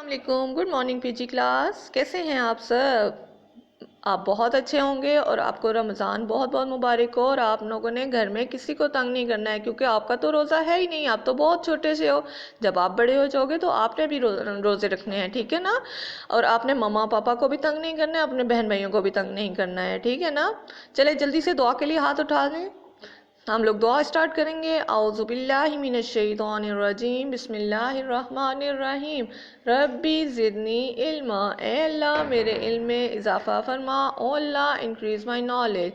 वालेकुम, good morning PG class. कैसे हैं आप सब? आप बहुत अच्छे होंगे और आपको रमज़ान बहुत बहुत मुबारक हो। और आप लोगों ने घर में किसी को तंग नहीं करना है, क्योंकि आपका तो रोज़ा है ही नहीं, आप तो बहुत छोटे से हो। जब आप बड़े हो जाओगे तो आपने भी रोज़े रखने हैं, ठीक है ना। और आपने मम्मा पापा को भी तंग नहीं करना है, अपने बहन भाइयों को भी तंग नहीं करना है, ठीक है ना। चले जल्दी से दुआ के लिए हाथ उठा लें। हम लोग दुआ स्टार्ट करेंगे। औज़ु बिल्लाहि मिनश शैतानिर रजीम, बिस्मिल्लाहिर रहमानिर रहीम। रब्बी ज़िदनी इल्मा, ए अल्लाह मेरे इल्म में इजाफ़ा फरमा। ओ अल्लाह इंक्रीज़ माई नॉलेज।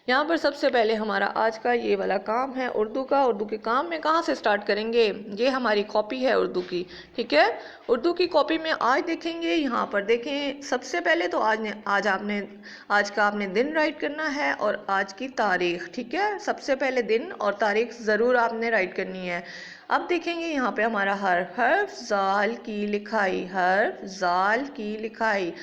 यहाँ पर सबसे पहले हमारा आज का ये वाला काम है उर्दू का। उर्दू के काम में कहाँ से स्टार्ट करेंगे? ये हमारी कॉपी है उर्दू की, ठीक है। उर्दू की कॉपी में आज देखेंगे, यहाँ पर देखें। सबसे पहले तो आज का आपने दिन राइट करना है और आज की तारीख, ठीक है। सबसे पहले दिन और तारीख ज़रूर आपने राइट करनी है। अब देखेंगे यहाँ पे हमारा हर्फ ज़ाल की लिखाई, हर्फ ज़ाल की लिखाई।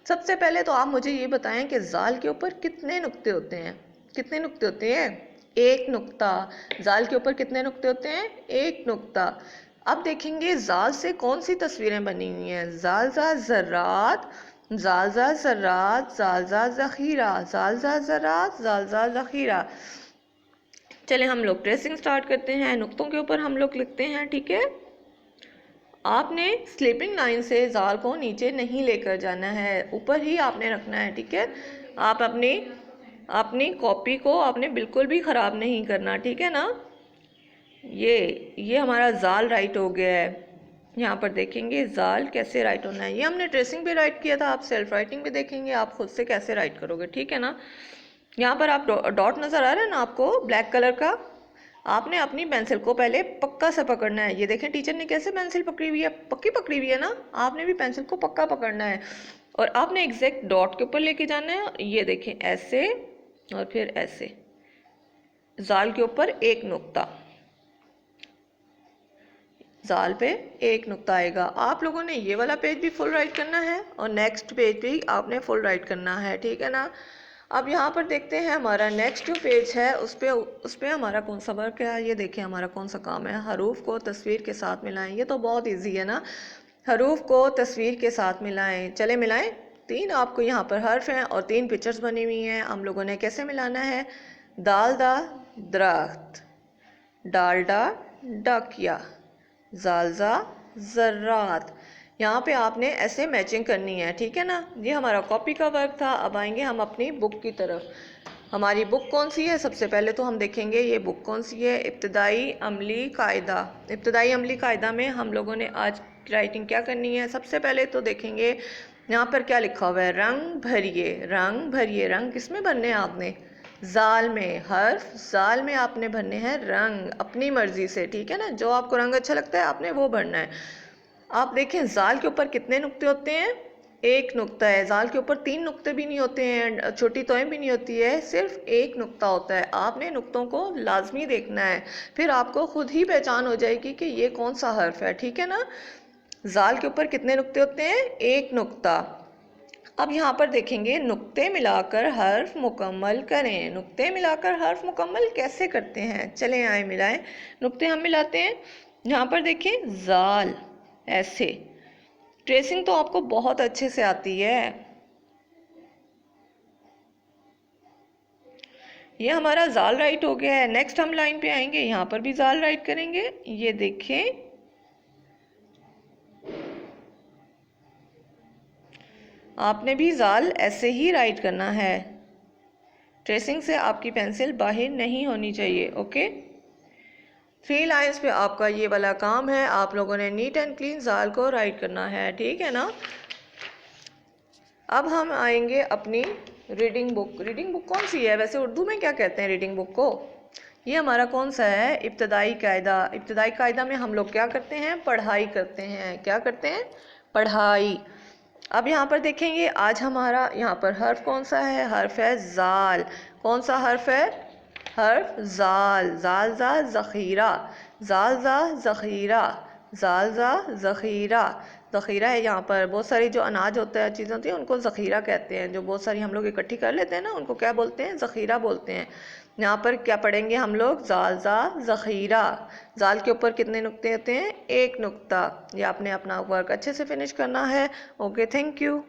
सबसे पहले तो आप मुझे ये बताएं कि ज़ाल के ऊपर कितने नुक्ते होते हैं? कितने नुक्ते होते हैं? एक नुक्ता। ज़ाल के ऊपर कितने नुक्ते होते हैं? एक नुक्ता। अब देखेंगे ज़ाल से कौन सी तस्वीरें बनी हुई हैं। ज़ाल ज़ा ज़र्रात, ज़ाल ज़ा ज़र्रात, ज़ाल ज़ा ज़ख़ीरा, ज़ाल ज़ा ज़र्रात, ज़ाल ज़ा ज़ख़ीरा। चले हम लोग ट्रेसिंग स्टार्ट करते हैं। नुक्तों के ऊपर हम लोग लिखते हैं, ठीक है। आपने स्लीपिंग लाइन से ज़ाल को नीचे नहीं लेकर जाना है, ऊपर ही आपने रखना है, ठीक है। आप अपनी कॉपी को आपने बिल्कुल भी ख़राब नहीं करना, ठीक है ना। ये हमारा ज़ाल राइट हो गया है। यहाँ पर देखेंगे ज़ाल कैसे राइट होना है। ये हमने ट्रेसिंग पे राइट किया था, आप सेल्फ राइटिंग पे देखेंगे आप खुद से कैसे राइट करोगे, ठीक है ना। यहाँ पर आप डॉट नज़र आ रहा है ना आपको, ब्लैक कलर का। आपने अपनी पेंसिल को पहले पक्का से पकड़ना है। ये देखें टीचर ने कैसे पेंसिल पकड़ी हुई है, पक्की पकड़ी हुई है ना। आपने भी पेंसिल को पक्का पकड़ना है और आपने एग्जैक्ट डॉट के ऊपर लेके जाना है। ये देखें ऐसे और फिर ऐसे, ज़ाल के ऊपर एक नुक्ता, ज़ाल पे एक नुक्ता आएगा। आप लोगों ने ये वाला पेज भी फुल राइट करना है और नेक्स्ट पेज भी आपने फुल राइट करना है, ठीक है ना। अब यहाँ पर देखते हैं हमारा नेक्स्ट जो पेज है उस पे हमारा कौन सा वर्क है। ये देखें हमारा कौन सा काम है, हरूफ को तस्वीर के साथ मिलाएं। ये तो बहुत इजी है ना, हरूफ को तस्वीर के साथ मिलाएं। चले मिलाएं। तीन आपको यहाँ पर हर्फ हैं और तीन पिक्चर्स बनी हुई हैं। हम लोगों ने कैसे मिलाना है? दाल दा दरख्त, डालडा डाकिया, ज़ालज़ा ज़र्रात। यहाँ पे आपने ऐसे मैचिंग करनी है, ठीक है ना। ये हमारा कॉपी का वर्क था। अब आएंगे हम अपनी बुक की तरफ। हमारी बुक कौन सी है? सबसे पहले तो हम देखेंगे ये बुक कौन सी है। इब्तदाई अमली कायदा। इब्तदाई अमली कायदा में हम लोगों ने आज राइटिंग क्या करनी है? सबसे पहले तो देखेंगे यहाँ पर क्या लिखा हुआ है, रंग भरिए। रंग भरिए, रंग किस में भरने हैं आपने? ज़ाल में, हर्फ ज़ाल में आपने भरने हैं रंग अपनी मर्जी से, ठीक है ना। जो आपको रंग अच्छा लगता है आपने वो भरना है। आप देखें ज़ाल के ऊपर कितने नुक्ते होते हैं? एक नुक्ता है। ज़ाल के ऊपर तीन नुक्ते भी नहीं होते हैं, छोटी तोएं भी नहीं होती है, सिर्फ एक नुक्ता होता है। आपने नुक्तों को लाजमी देखना है, फिर आपको खुद ही पहचान हो जाएगी कि ये कौन सा हर्फ है, ठीक है ना। ज़ाल के ऊपर कितने नुक्ते होते हैं? एक नुक्ता। अब यहाँ पर देखेंगे नुक्ते मिलाकर हर्फ मुकम्मल करें। नुक्ते मिलाकर हर्फ मुकम्मल कैसे करते हैं? चलें आए मिलाएं। नुक्ते हम मिलाते हैं। यहाँ पर देखें ज़ाल ऐसे। ट्रेसिंग तो आपको बहुत अच्छे से आती है। ये हमारा ज़ाल राइट हो गया है। नेक्स्ट हम लाइन पे आएंगे, यहाँ पर भी ज़ाल राइट करेंगे। ये देखें आपने भी ज़ाल ऐसे ही राइट करना है। ट्रेसिंग से आपकी पेंसिल बाहर नहीं होनी चाहिए, ओके। 3 लाइन्स पे आपका ये वाला काम है। आप लोगों ने नीट एंड क्लीन ज़ाल को राइट करना है, ठीक है ना। अब हम आएंगे अपनी रीडिंग बुक। रीडिंग बुक कौन सी है वैसे? उर्दू में क्या कहते हैं रीडिंग बुक को? ये हमारा कौन सा है? इब्तदाई कायदा। इब्तदाई कायदा में हम लोग क्या करते हैं? पढ़ाई करते हैं। क्या करते हैं? पढ़ाई। अब यहाँ पर देखेंगे आज हमारा यहाँ पर हर्फ कौन सा है? हर्फ है ज़ाल। कौन सा हर्फ है? हर्फ ज़ाल। ज़ाल ज़ा ज़ख़ीरा, ज़ाल ज़ा ज़ख़ीरा, ज़ाल ज़ा ज़ख़ीरा, ज़ख़ीरा है यहाँ पर। बहुत सारी जो अनाज होता है, चीज़ें होती हैं, उनको ज़ख़ीरा कहते हैं। जो बहुत सारी हम लोग इकट्ठी कर लेते हैं ना, उनको क्या बोलते हैं? ज़ख़ीरा बोलते हैं। यहाँ पर क्या पढ़ेंगे हम लोग? ज़ाल ज़ा ज़ख़ीरा। ज़ाल के ऊपर कितने नुक्ते होते हैं? एक नुक्ता। ये आपने अपना वर्क अच्छे से फिनिश करना है। Okay, thank you.